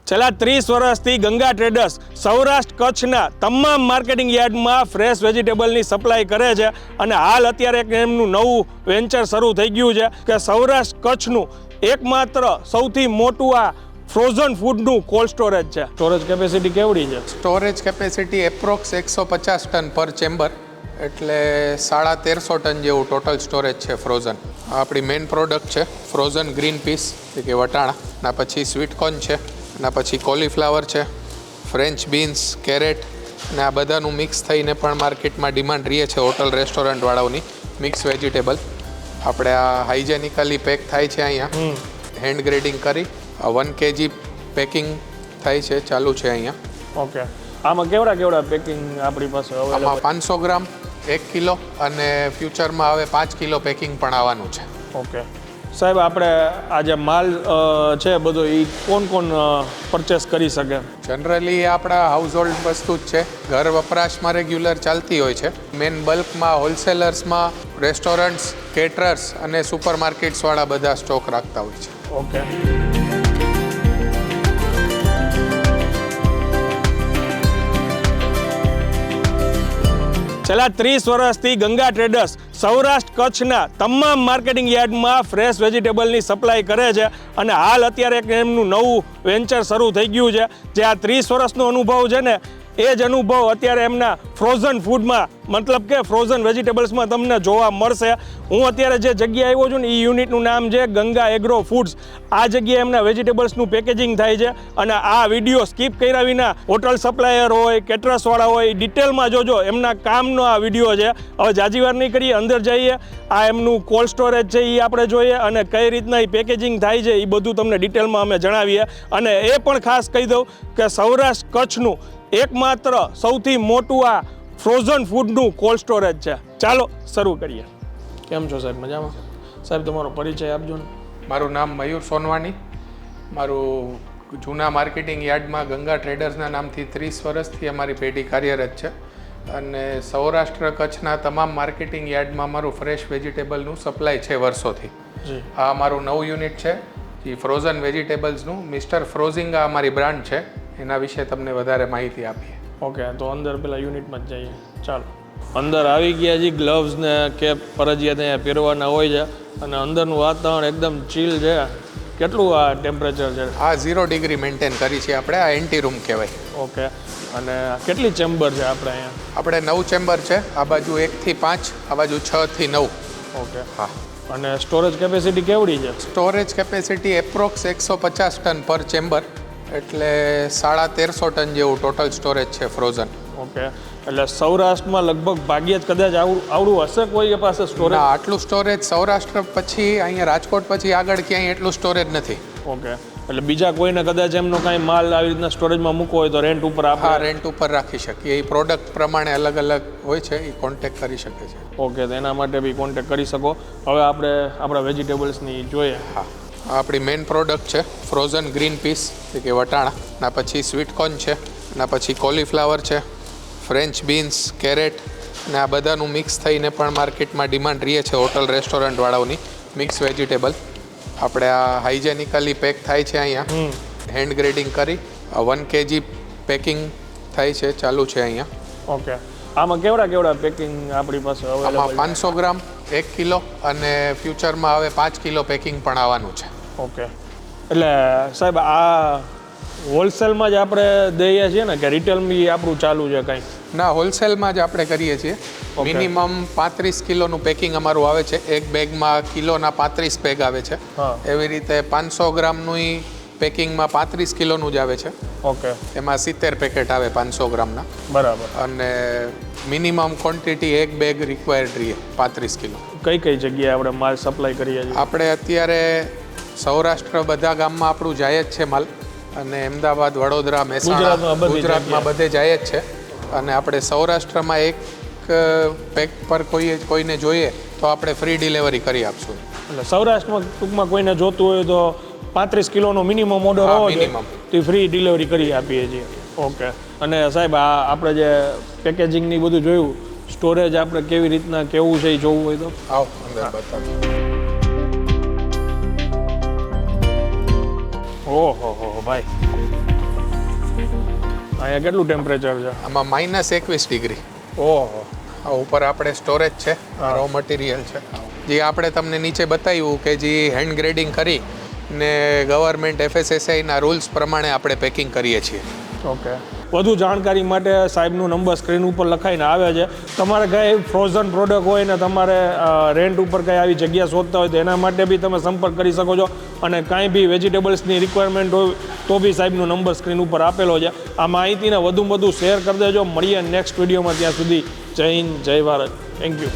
છેલ્લા 30 વર્ષથી ગંગા ટ્રેડર્સ સૌરાષ્ટ્ર કચ્છના તમામ માર્કેટિંગ યાર્ડમાં ફ્રેશ વેજીટેબલની સપ્લાય કરે છે અને હાલ અત્યારે એક એમનું નવું વેન્ચર શરૂ થઈ ગયું છે કે સૌરાષ્ટ્ર કચ્છનું એકમાત્ર સૌથી મોટું આ ફ્રોઝન ફૂડનું કોલ્ડ સ્ટોરેજ છે. સ્ટોરેજ કેપેસિટી કેવડી છે? સ્ટોરેજ કેપેસિટી એપ્રોક્સ 150 ટન પર ચેમ્બર, એટલે 1350 ટન જેવું ટોટલ સ્ટોરેજ છે ફ્રોઝન. આપણી મેઇન પ્રોડક્ટ છે ફ્રોઝન ગ્રીન પીસ કે વટાણા, ના પછી સ્વીટકોર્ન છે, ના પછી કોલીફ્લાવર છે, ફ્રેન્ચ બીન્સ, કેરેટ, ને આ બધાનું મિક્સ થઈને પણ માર્કેટમાં ડિમાન્ડ રહે છે હોટલ રેસ્ટોરન્ટવાળાઓની. મિક્સ વેજીટેબલ આપણે આ હાઇજેનિકલી પેક થાય છે અહીંયા, હેન્ડ ગ્રેડિંગ કરી 1 kg પેકિંગ થાય છે, ચાલુ છે અહીંયા. ઓકે, આમાં કેવડા પેકિંગ આપણી પાસે આમાં 500 ગ્રામ, 1 કિલો અને ફ્યુચરમાં હવે 5 કિલો પેકિંગ પણ આવવાનું છે. ઓકે સાહેબ, આપણે આ જે માલ છે બધો એ કોણ પરચેસ કરી શકે? જનરલી આપણા હાઉસહોલ્ડ વસ્તુ જ છે, ઘર વપરાશમાં રેગ્યુલર ચાલતી હોય છે. મેન બલ્કમાં હોલસેલર્સમાં રેસ્ટોરન્ટ્સ, કેટરર્સ અને સુપરમાર્કેટ્સવાળા બધા સ્ટોક રાખતા હોય છે. ઓકે, છેલ્લા 30 વર્ષથી ગંગા ટ્રેડર્સ સૌરાષ્ટ્ર કચ્છના તમામ માર્કેટિંગ યાર્ડમાં ફ્રેશ વેજીટેબલની સપ્લાય કરે છે અને હાલ અત્યારે એક એમનું નવું વેન્ચર શરૂ થઈ ગયું છે. જે આ 30 વર્ષનો અનુભવ છે ને એ જ અનુભવ અત્યારે એમના ફ્રોઝન ફૂડમાં, મતલબ કે ફ્રોઝન વેજીટેબલ્સમાં તમને જોવા મળશે. હું અત્યારે જે જગ્યાએ આવ્યો છું ને એ યુનિટનું નામ છે ગંગા એગ્રો ફૂડ્સ. આ જગ્યાએ એમના વેજીટેબલ્સનું પેકેજિંગ થાય છે અને આ વિડીયો સ્કીપ કર્યા વિના હોટલ સપ્લાયર હોય, કેટરર્સવાળા હોય, ડિટેલમાં જોજો. એમના કામનો આ વિડીયો છે. હવે જાજી વાર નહીં કરીએ, અંદર જઈએ, આ એમનું કોલ્ડ સ્ટોરેજ છે એ આપણે જોઈએ અને કઈ રીતના એ પેકેજિંગ થાય છે એ બધું તમને ડિટેલમાં અમે જણાવીએ. અને એ પણ ખાસ કહી દઉં કે સૌરાષ્ટ્ર કચ્છનું એકમાત્ર સૌથી મોટું આ ફ્રોઝન ફૂડનું કોલ્ડ સ્ટોરેજ છે. ચાલો શરૂ કરીએ. કેમ છો સાહેબ? મજામાં? સાહેબ તમારો પરિચય આપજો ને. મારું નામ મયુર સોનવાણી. મારું જૂના માર્કેટિંગ યાર્ડમાં ગંગા ટ્રેડર્સના નામથી 30 વર્ષથી અમારી પેઢી કાર્યરત છે અને સૌરાષ્ટ્ર કચ્છના તમામ માર્કેટિંગ યાર્ડમાં મારું ફ્રેશ વેજીટેબલનું સપ્લાય છે વર્ષોથી. આ અમારું નવું યુનિટ છે જે ફ્રોઝન વેજીટેબલ્સનું મિસ્ટર ફ્રોઝિંગ આ અમારી બ્રાન્ડ છે. એના વિશે તમને વધારે માહિતી આપીએ. ઓકે, તો અંદર પેલા યુનિટમાં જ જઈએ. ચાલો, અંદર આવી ગયા છે. ગ્લવ્સ ને કેપ ફરજિયાત અહીંયા પહેરવાના હોય છે અને અંદરનું વાતાવરણ એકદમ ચીલ છે. કેટલું આ ટેમ્પરેચર છે? આ 0 ડિગ્રી મેન્ટેન કરી છે આપણે. આ એન્ટી રૂમ કહેવાય. ઓકે, અને કેટલી ચેમ્બર છે આપણે અહીંયા? આપણે 9 ચેમ્બર છે. આ બાજુ 1 થી 5, આ બાજુ 6 થી 9. ઓકે, હા. અને સ્ટોરેજ કેપેસિટી કેવડી છે? સ્ટોરેજ કેપેસિટી એપ્રોક્સ 150 ટન પર ચેમ્બર, એટલે 1350 ટન જેવું ટોટલ સ્ટોરેજ છે ફ્રોઝન. ઓકે, એટલે સૌરાષ્ટ્રમાં લગભગ ભાગ્યે જ કદાચ આવડું હશે કોઈ પાસે સ્ટોરેજ? ના, આટલું સ્ટોરેજ સૌરાષ્ટ્ર પછી, અહીંયા રાજકોટ પછી આગળ ક્યાંય એટલું સ્ટોરેજ નથી. ઓકે, એટલે બીજા કોઈને કદાચ એમનો કાંઈ માલ આવી રીતના સ્ટોરેજમાં મૂકવો હોય તો રેન્ટ ઉપર આપણે? હા, રેન્ટ ઉપર રાખી શકીએ. એ પ્રોડક્ટ પ્રમાણે અલગ અલગ હોય છે, એ કોન્ટેક્ટ કરી શકે છે. ઓકે, તો એના માટે બી કોન્ટેક્ટ કરી શકો. હવે આપણે આપણા વેજીટેબલ્સની જોઈએ. હા, આપણી મેઇન પ્રોડક્ટ છે ફ્રોઝન ગ્રીન પીસ કે વટાણા, ના પછી સ્વીટકોર્ન છે, ના પછી કોલીફ્લાવર છે, ફ્રેન્ચ બીન્સ, કેરેટ, ને આ બધાનું મિક્સ થઈને પણ માર્કેટમાં ડિમાન્ડ રહે છે હોટલ રેસ્ટોરન્ટવાળાઓની. મિક્સ વેજીટેબલ આપણે આ હાઇજેનિકલી પેક થાય છે અહીંયા, હેન્ડ ગ્રેડિંગ કરી 1 kg પેકિંગ થાય છે, ચાલુ છે અહીંયા. ઓકે, આમાં કેવડા પેકિંગ આપણી પાસે અવેલેબલ? આમાં 500 ગ્રામ, 1 કિલો અને ફ્યુચરમાં હવે 5 કિલો પેકિંગ પણ આવવાનું છે. ઓકે, એટલે સાહેબ આ હોલસેલમાં જ આપણે દઈએ છીએ ને કે રિટેલમાં આપણું ચાલુ છે કાંઈ? ના, હોલસેલમાં જ આપણે કરીએ છીએ. મિનિમમ 35 કિલોનું પેકિંગ અમારું આવે છે. એક બેગમાં કિલોના 35 બેગ આવે છે. એવી રીતે 500 ગ્રામનું પેકિંગમાં 35 કિલોનું જ આવે છે. ઓકે, એમાં 70 પેકેટ આવે 500 ગ્રામના. બરાબર. અને મિનિમમ ક્વોન્ટિટી એક બેગ રિક્વાયર્ડ રહે 35 કિલો. કઈ જગ્યાએ આપણે માલ સપ્લાય કરીએ છીએ? આપણે અત્યારે સૌરાષ્ટ્ર બધા ગામમાં આપણું જાય જ છે માલ, અને અમદાવાદ, વડોદરા, મહેસાણા, ગુજરાતમાં બધે જાય જ છે. અને આપણે સૌરાષ્ટ્રમાં એક પેક પર કોઈને જોઈએ તો આપણે ફ્રી ડિલિવરી કરી આપશું. એટલે સૌરાષ્ટ્રમાં ટૂંકમાં કોઈને જોતું હોય તો 35 કિલોનો મિનિમમ ઓર્ડર હોવો જોઈએ તો ફ્રી ડિલિવરી કરી આપીએ છીએ. ઓકે, અને સાહેબ આ આપણે જે પેકેજિંગની બધું જોયું, સ્ટોરેજ આપણે કેવી રીતના કેવું છે એ જોવું હોય તો આવો અંદર બતાવો. ઓહો ભાઈ, અહીંયા કેટલું ટેમ્પરેચર છે? આમાં -21 ડિગ્રી. ઓહો. આ ઉપર આપણે સ્ટોરેજ છે, રો મટીરિયલ છે, જે આપણે તમને નીચે બતાવ્યું કે જે હેન્ડ ગ્રેડિંગ કરી ને ગવર્મેન્ટ FSSAIના રૂલ્સ પ્રમાણે આપણે પેકિંગ કરીએ છીએ. ઓકે. વધુ જાણકારી માટે સાહેબનો નંબર સ્ક્રીન ઉપર લખાઈને આવે છે. તમારે કંઈ ફ્રોઝન પ્રોડક્ટ હોય ને તમારે રેન્ટ ઉપર કંઈ આવી જગ્યા શોધતા હોય તો એના માટે બી તમે સંપર્ક કરી શકો છો. અને કાંઈ બી વેજીટેબલ્સની રિક્વાયરમેન્ટ હોય તો બી સાહેબનો નંબર સ્ક્રીન ઉપર આપેલો છે. આ માહિતીને વધુમાં વધુ શેર કરી દેજો. મળીએ નેક્સ્ટ વિડીયોમાં. ત્યાં સુધી જય હિન્દ, જય ભારત. Thank you.